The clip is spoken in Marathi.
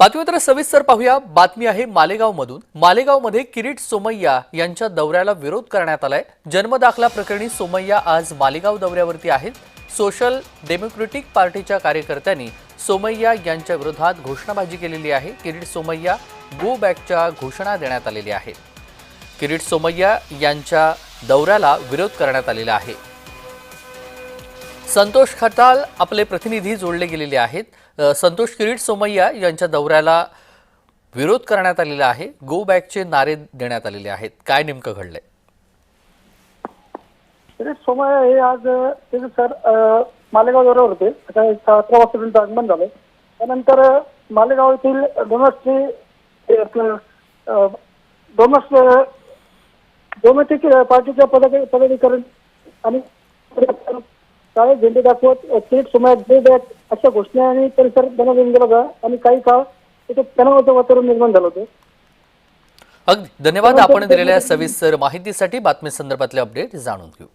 बातमीपत्र सविस्तर पाहूया। बातमी आहे मालेगावमधून। मालेगावमध्ये किरीट सोमय्या यांच्या दौऱ्याला विरोध करण्यात आलाय। जन्मदाखला प्रकरणी सोमय्या आज मालेगाव दौऱ्यावरती आहेत। सोशल डेमोक्रेटिक पार्टीच्या कार्यकर्त्यांनी सोमय्या यांच्या विरोधात घोषणाबाजी केलेली आहे। किरीट सोमय्या गो बॅकच्या घोषणा देण्यात आलेल्या आहेत। किरीट सोमय्या यांच्या दौऱ्याला विरोध करण्यात आलेला आहे। संतोष खताल आपले प्रतिनिधी जोडले गेलेले आहेत। संतोष, किरीट सोमय्या यांच्या दौऱ्याला विरोध करण्यात आलेला आहे। गो बॅकचे नारे देण्यात आलेले आहेत। काय नेमकं घडलंय? किरीट सोमय्या हे आज मालेगाव दौऱ्यावर होते। 17 वाजतापर्यंत आगमन झालं। त्यानंतर मालेगाव येथील डेमोक्रेटिक पार्टीच्या पदाधिकारी आणि काळे झेंडे दाखवत किरीट सोमय्या गो बॅक अशा घोषणांनी परिसर बनवून गेला होता आणि काही काळ तिथे तणावाचं वातावरण निर्माण झालं होतं। अगदी धन्यवाद आपण दिलेल्या सविस्तर माहितीसाठी। बातमी संदर्भातले अपडेट जाणून घेऊ।